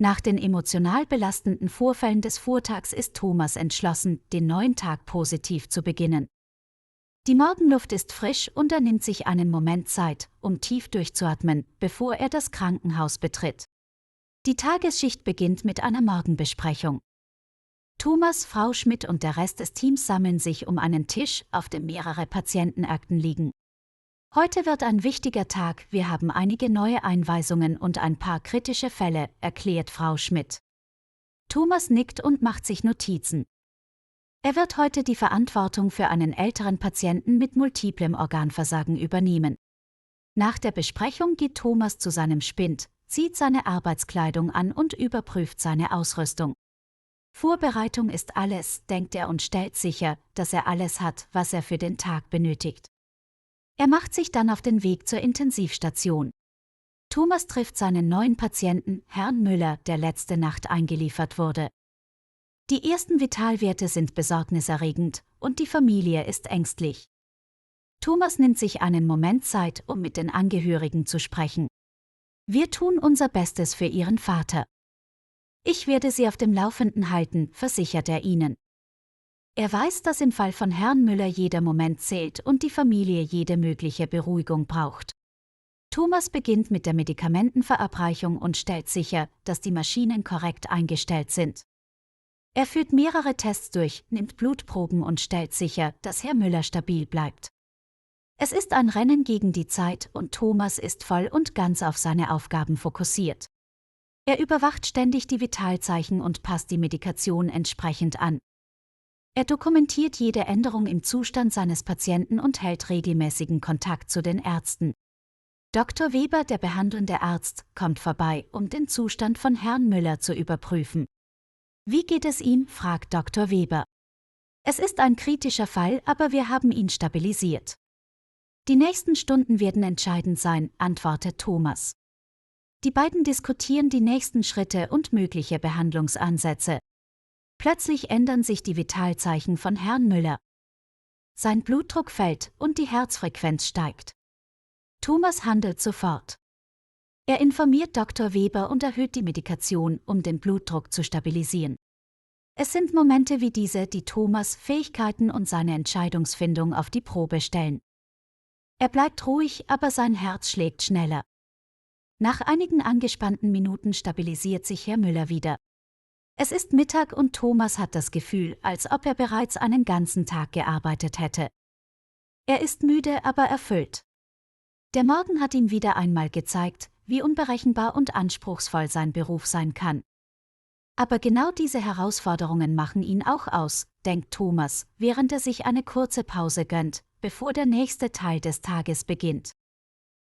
Nach den emotional belastenden Vorfällen des Vortags ist Thomas entschlossen, den neuen Tag positiv zu beginnen. Die Morgenluft ist frisch und er nimmt sich einen Moment Zeit, um tief durchzuatmen, bevor er das Krankenhaus betritt. Die Tagesschicht beginnt mit einer Morgenbesprechung. Thomas, Frau Schmidt und der Rest des Teams sammeln sich um einen Tisch, auf dem mehrere Patientenakten liegen. Heute wird ein wichtiger Tag, wir haben einige neue Einweisungen und ein paar kritische Fälle, erklärt Frau Schmidt. Thomas nickt und macht sich Notizen. Er wird heute die Verantwortung für einen älteren Patienten mit multiplem Organversagen übernehmen. Nach der Besprechung geht Thomas zu seinem Spind, zieht seine Arbeitskleidung an und überprüft seine Ausrüstung. Vorbereitung ist alles, denkt er und stellt sicher, dass er alles hat, was er für den Tag benötigt. Er macht sich dann auf den Weg zur Intensivstation. Thomas trifft seinen neuen Patienten, Herrn Müller, der letzte Nacht eingeliefert wurde. Die ersten Vitalwerte sind besorgniserregend und die Familie ist ängstlich. Thomas nimmt sich einen Moment Zeit, um mit den Angehörigen zu sprechen. Wir tun unser Bestes für Ihren Vater. Ich werde Sie auf dem Laufenden halten, versichert er ihnen. Er weiß, dass im Fall von Herrn Müller jeder Moment zählt und die Familie jede mögliche Beruhigung braucht. Thomas beginnt mit der Medikamentenverabreichung und stellt sicher, dass die Maschinen korrekt eingestellt sind. Er führt mehrere Tests durch, nimmt Blutproben und stellt sicher, dass Herr Müller stabil bleibt. Es ist ein Rennen gegen die Zeit und Thomas ist voll und ganz auf seine Aufgaben fokussiert. Er überwacht ständig die Vitalzeichen und passt die Medikation entsprechend an. Er dokumentiert jede Änderung im Zustand seines Patienten und hält regelmäßigen Kontakt zu den Ärzten. Dr. Weber, der behandelnde Arzt, kommt vorbei, um den Zustand von Herrn Müller zu überprüfen. Wie geht es ihm? Fragt Dr. Weber. Es ist ein kritischer Fall, aber wir haben ihn stabilisiert. Die nächsten Stunden werden entscheidend sein, antwortet Thomas. Die beiden diskutieren die nächsten Schritte und mögliche Behandlungsansätze. Plötzlich ändern sich die Vitalzeichen von Herrn Müller. Sein Blutdruck fällt und die Herzfrequenz steigt. Thomas handelt sofort. Er informiert Dr. Weber und erhöht die Medikation, um den Blutdruck zu stabilisieren. Es sind Momente wie diese, die Thomas' Fähigkeiten und seine Entscheidungsfindung auf die Probe stellen. Er bleibt ruhig, aber sein Herz schlägt schneller. Nach einigen angespannten Minuten stabilisiert sich Herr Müller wieder. Es ist Mittag und Thomas hat das Gefühl, als ob er bereits einen ganzen Tag gearbeitet hätte. Er ist müde, aber erfüllt. Der Morgen hat ihm wieder einmal gezeigt, wie unberechenbar und anspruchsvoll sein Beruf sein kann. Aber genau diese Herausforderungen machen ihn auch aus, denkt Thomas, während er sich eine kurze Pause gönnt, bevor der nächste Teil des Tages beginnt.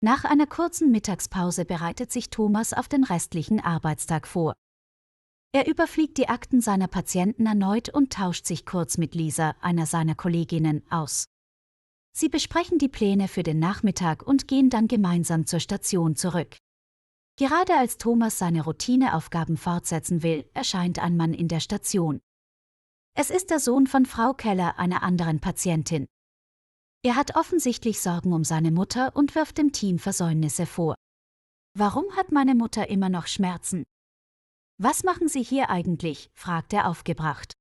Nach einer kurzen Mittagspause bereitet sich Thomas auf den restlichen Arbeitstag vor. Er überfliegt die Akten seiner Patienten erneut und tauscht sich kurz mit Lisa, einer seiner Kolleginnen, aus. Sie besprechen die Pläne für den Nachmittag und gehen dann gemeinsam zur Station zurück. Gerade als Thomas seine Routineaufgaben fortsetzen will, erscheint ein Mann in der Station. Es ist der Sohn von Frau Keller, einer anderen Patientin. Er hat offensichtlich Sorgen um seine Mutter und wirft dem Team Versäumnisse vor. Warum hat meine Mutter immer noch Schmerzen? Was machen Sie hier eigentlich? Fragt er aufgebracht.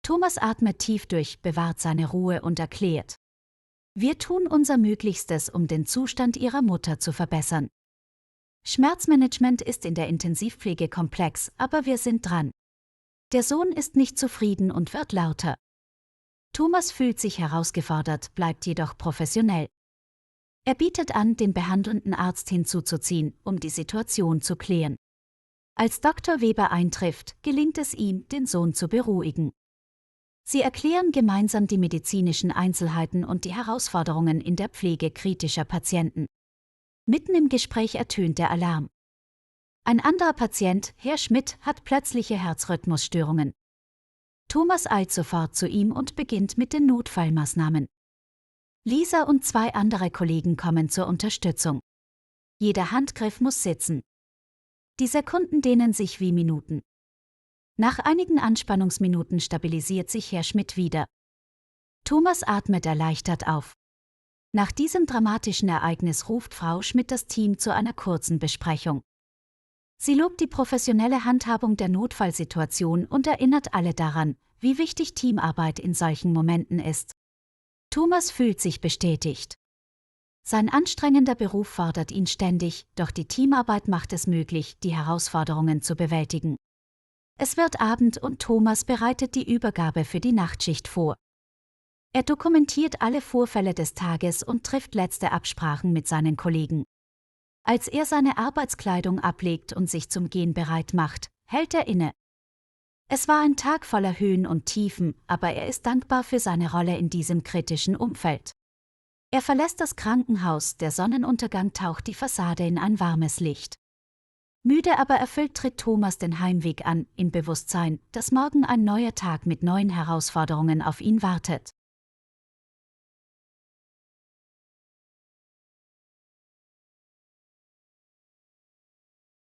Thomas atmet tief durch, bewahrt seine Ruhe und erklärt: Wir tun unser Möglichstes, um den Zustand Ihrer Mutter zu verbessern. Schmerzmanagement ist in der Intensivpflege komplex, aber wir sind dran. Der Sohn ist nicht zufrieden und wird lauter. Thomas fühlt sich herausgefordert, bleibt jedoch professionell. Er bietet an, den behandelnden Arzt hinzuzuziehen, um die Situation zu klären. Als Dr. Weber eintrifft, gelingt es ihm, den Sohn zu beruhigen. Sie erklären gemeinsam die medizinischen Einzelheiten und die Herausforderungen in der Pflege kritischer Patienten. Mitten im Gespräch ertönt der Alarm. Ein anderer Patient, Herr Schmidt, hat plötzliche Herzrhythmusstörungen. Thomas eilt sofort zu ihm und beginnt mit den Notfallmaßnahmen. Lisa und 2 andere Kollegen kommen zur Unterstützung. Jeder Handgriff muss sitzen. Die Sekunden dehnen sich wie Minuten. Nach einigen Anspannungsminuten stabilisiert sich Herr Schmidt wieder. Thomas atmet erleichtert auf. Nach diesem dramatischen Ereignis ruft Frau Schmidt das Team zu einer kurzen Besprechung. Sie lobt die professionelle Handhabung der Notfallsituation und erinnert alle daran, wie wichtig Teamarbeit in solchen Momenten ist. Thomas fühlt sich bestätigt. Sein anstrengender Beruf fordert ihn ständig, doch die Teamarbeit macht es möglich, die Herausforderungen zu bewältigen. Es wird Abend und Thomas bereitet die Übergabe für die Nachtschicht vor. Er dokumentiert alle Vorfälle des Tages und trifft letzte Absprachen mit seinen Kollegen. Als er seine Arbeitskleidung ablegt und sich zum Gehen bereit macht, hält er inne. Es war ein Tag voller Höhen und Tiefen, aber er ist dankbar für seine Rolle in diesem kritischen Umfeld. Er verlässt das Krankenhaus, der Sonnenuntergang taucht die Fassade in ein warmes Licht. Müde aber erfüllt tritt Thomas den Heimweg an, im Bewusstsein, dass morgen ein neuer Tag mit neuen Herausforderungen auf ihn wartet.